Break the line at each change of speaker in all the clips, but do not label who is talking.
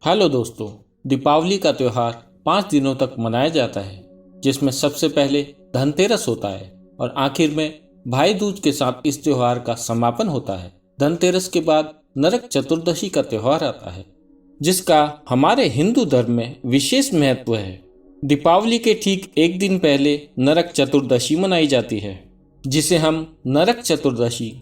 Hello दोस्तों। दीपावली का त्यौहार 5 दिनों तक मनाया जाता है, जिसमें सबसे पहले धनतेरस होता है और आखिर में भाई दूज के साथ इस त्योहार का समापन होता है। धनतेरस के बाद नरक चतुर्दशी का त्योहार आता है, जिसका हमारे हिंदू धर्म में विशेष महत्व है। दीपावली के ठीक एक दिन पहले नरक चतुर्दशी मनाई जाती है, जिसे हम नरक चतुर्दशी,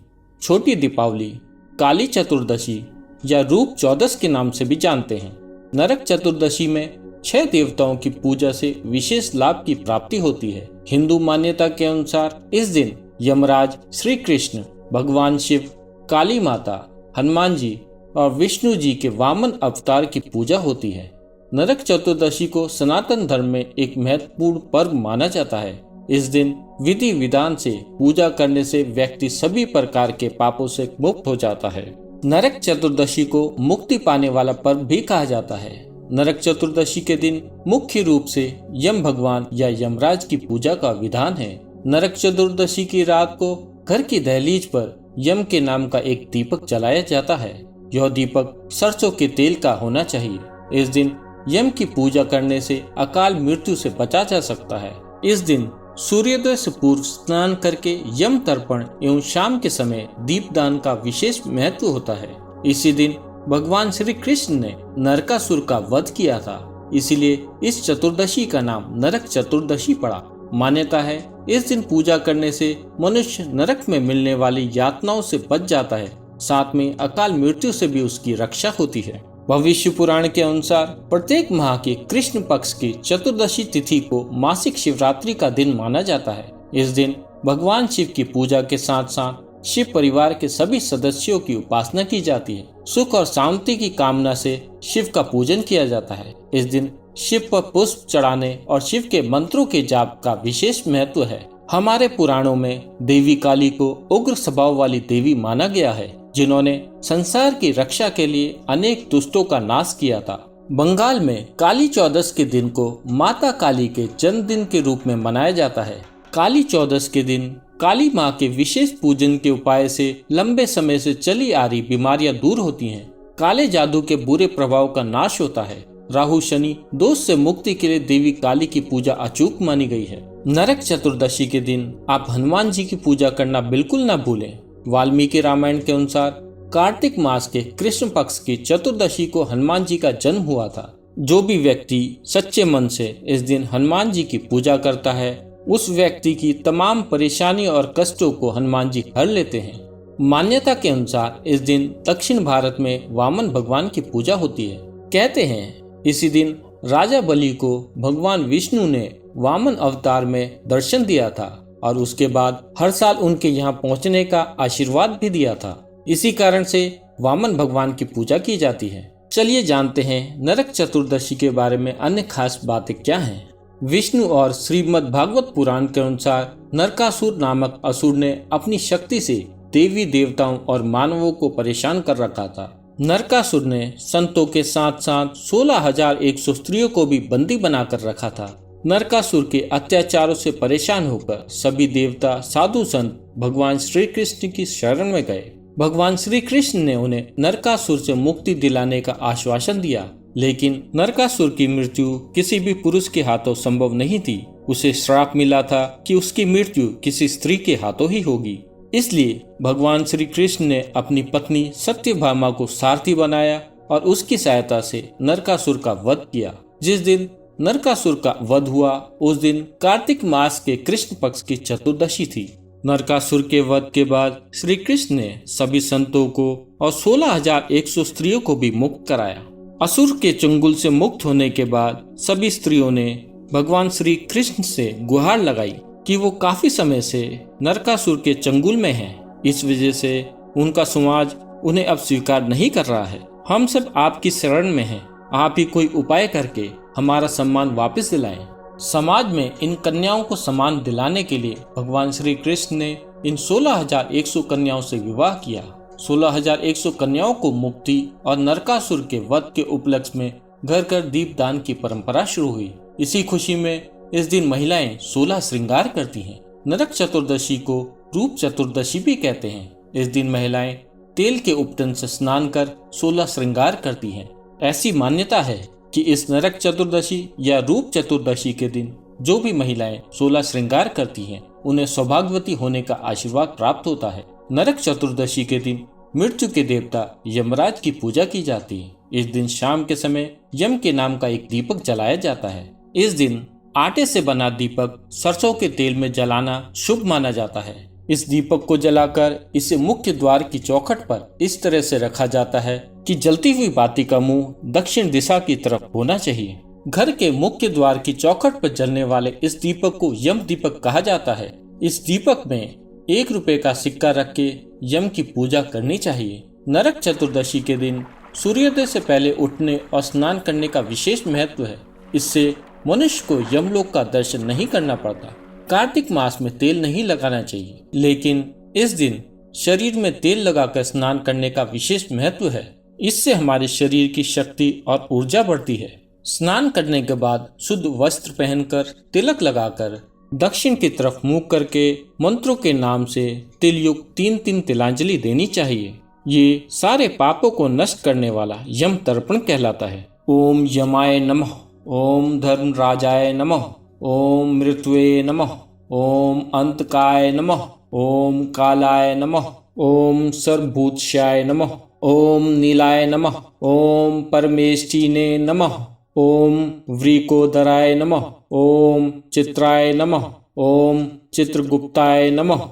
छोटी दीपावली, काली चतुर्दशी या रूप चौदस के नाम से भी जानते हैं। नरक चतुर्दशी में 6 देवताओं की पूजा से विशेष लाभ की प्राप्ति होती है। हिंदू मान्यता के अनुसार इस दिन यमराज, श्री कृष्ण, भगवान शिव, काली माता, हनुमान जी और विष्णु जी के वामन अवतार की पूजा होती है। नरक चतुर्दशी को सनातन धर्म में एक महत्वपूर्ण पर्व माना जाता है। इस दिन विधि विधान से पूजा करने से व्यक्ति सभी प्रकार के पापों से मुक्त हो जाता है। नरक चतुर्दशी को मुक्ति पाने वाला पर्व भी कहा जाता है। नरक चतुर्दशी के दिन मुख्य रूप से यम भगवान या यमराज की पूजा का विधान है। नरक चतुर्दशी की रात को घर की दहलीज पर यम के नाम का एक दीपक जलाया जाता है। यह दीपक सरसों के तेल का होना चाहिए। इस दिन यम की पूजा करने से अकाल मृत्यु से बचा जा सकता है। इस दिन सूर्योदय से पूर्व स्नान करके यम तर्पण एवं शाम के समय दीपदान का विशेष महत्व होता है। इसी दिन भगवान श्री कृष्ण ने नरकासुर का वध किया था, इसीलिए इस चतुर्दशी का नाम नरक चतुर्दशी पड़ा। मान्यता है इस दिन पूजा करने से मनुष्य नरक में मिलने वाली यातनाओं से बच जाता है, साथ में अकाल मृत्यु से भी उसकी रक्षा होती है। भविष्य पुराण के अनुसार प्रत्येक माह के कृष्ण पक्ष की चतुर्दशी तिथि को मासिक शिवरात्रि का दिन माना जाता है। इस दिन भगवान शिव की पूजा के साथ साथ शिव परिवार के सभी सदस्यों की उपासना की जाती है। सुख और शांति की कामना से शिव का पूजन किया जाता है। इस दिन शिव पर पुष्प चढ़ाने और शिव के मंत्रों के जाप का विशेष महत्व है। हमारे पुराणों में देवी काली को उग्र स्वभाव वाली देवी माना गया है, जिन्होंने संसार की रक्षा के लिए अनेक दुष्टों का नाश किया था। बंगाल में काली चौदस के दिन को माता काली के जन्मदिन के रूप में मनाया जाता है। काली चौदस के दिन काली माँ के विशेष पूजन के उपाय से लंबे समय से चली आ रही बीमारियां दूर होती हैं। काले जादू के बुरे प्रभाव का नाश होता है। राहु शनि दोष से मुक्ति के लिए देवी काली की पूजा अचूक मानी गई है। नरक चतुर्दशी के दिन आप हनुमान जी की पूजा करना बिल्कुल न भूलें। वाल्मीकि रामायण के अनुसार कार्तिक मास के कृष्ण पक्ष की चतुर्दशी को हनुमान जी का जन्म हुआ था। जो भी व्यक्ति सच्चे मन से इस दिन हनुमान जी की पूजा करता है, उस व्यक्ति की तमाम परेशानी और कष्टों को हनुमान जी हर लेते हैं। मान्यता के अनुसार इस दिन दक्षिण भारत में वामन भगवान की पूजा होती है। कहते हैं इसी दिन राजा बलि को भगवान विष्णु ने वामन अवतार में दर्शन दिया था और उसके बाद हर साल उनके यहाँ पहुँचने का आशीर्वाद भी दिया था। इसी कारण से वामन भगवान की पूजा की जाती है। चलिए जानते हैं नरक चतुर्दशी के बारे में अन्य खास बातें क्या हैं। विष्णु और श्रीमद् भागवत पुराण के अनुसार नरकासुर नामक असुर ने अपनी शक्ति से देवी देवताओं और मानवों को परेशान कर रखा था। नरकासुर ने संतों के साथ साथ 16,100 स्त्रियों को भी बंदी बनाकर रखा था। नरकासुर के अत्याचारों से परेशान होकर सभी देवता, साधु संत भगवान श्री कृष्ण की शरण में गए। भगवान श्री कृष्ण ने उन्हें नरकासुर से मुक्ति दिलाने का आश्वासन दिया, लेकिन नरकासुर की मृत्यु किसी भी पुरुष के हाथों संभव नहीं थी। उसे श्राप मिला था कि उसकी मृत्यु किसी स्त्री के हाथों ही होगी। इसलिए भगवान श्री कृष्ण ने अपनी पत्नी सत्यभामा को सारथी बनाया और उसकी सहायता से नरकासुर का वध किया। जिस दिन नरकासुर का वध हुआ उस दिन कार्तिक मास के कृष्ण पक्ष की चतुर्दशी थी। नरकासुर के वध के बाद श्री कृष्ण ने सभी संतों को और 16,100 स्त्रियों को भी मुक्त कराया। असुर के चंगुल से मुक्त होने के बाद सभी स्त्रियों ने भगवान श्री कृष्ण से गुहार लगाई कि वो काफी समय से नरकासुर के चंगुल में हैं। इस वजह से उनका समाज उन्हें अब स्वीकार नहीं कर रहा है। हम सब आपकी शरण में हैं। आप ही कोई उपाय करके हमारा सम्मान वापस दिलाएं। समाज में इन कन्याओं को सम्मान दिलाने के लिए भगवान श्री कृष्ण ने इन 16,100 कन्याओं से विवाह किया। 16,100 कन्याओं को मुक्ति और नरकासुर के वध के उपलक्ष्य में घर घर दीपदान की परंपरा शुरू हुई। इसी खुशी में इस दिन महिलाएं 16 श्रृंगार करती हैं। नरक चतुर्दशी को रूप चतुर्दशी भी कहते हैं। इस दिन महिलाएं तेल के उपटन से स्नान कर 16 श्रृंगार करती हैं। ऐसी मान्यता है कि इस नरक चतुर्दशी या रूप चतुर्दशी के दिन जो भी महिलाएं 16 श्रृंगार करती हैं, उन्हें सौभाग्यवती होने का आशीर्वाद प्राप्त होता है। नरक चतुर्दशी के दिन मृत्यु के देवता यमराज की पूजा की जाती है। इस दिन शाम के समय यम के नाम का एक दीपक जलाया जाता है। इस दिन आटे से बना दीपक सरसों के तेल में जलाना शुभ माना जाता है। इस दीपक को जलाकर इसे मुख्य द्वार की चौखट पर इस तरह से रखा जाता है कि जलती हुई बाती का मुंह दक्षिण दिशा की तरफ होना चाहिए। घर के मुख्य द्वार की चौखट पर जलने वाले इस दीपक को यम दीपक कहा जाता है। इस दीपक में 1 रुपए का सिक्का रख के यम की पूजा करनी चाहिए। नरक चतुर्दशी के दिन सूर्योदय से पहले उठने और स्नान करने का विशेष महत्व है। इससे मनुष्य को यमलोक का दर्शन नहीं करना पड़ता। कार्तिक मास में तेल नहीं लगाना चाहिए, लेकिन इस दिन शरीर में तेल लगाकर स्नान करने का विशेष महत्व है। इससे हमारे शरीर की शक्ति और ऊर्जा बढ़ती है। स्नान करने के बाद शुद्ध वस्त्र पहनकर तिलक लगाकर दक्षिण की तरफ मुंह करके मंत्रों के नाम से तिलयुक्त 3-3 तिलांजलि देनी चाहिए। ये सारे पापों को नष्ट करने वाला यम तर्पण कहलाता है। ओम यमाय नमः, ओम धर्मराजाय नमः, ओम मृत्युवे नमः, ओम अंतकाय नमः, ओम कालाय नमः, ओम सर्वभूतशाय नमः, ओम नीलाय नमः, ओम परमेष्ठिने नमः, ओम व्रीकोदराय नमः, ओम चित्राय नमः, ओम चित्रगुप्ताय नमः।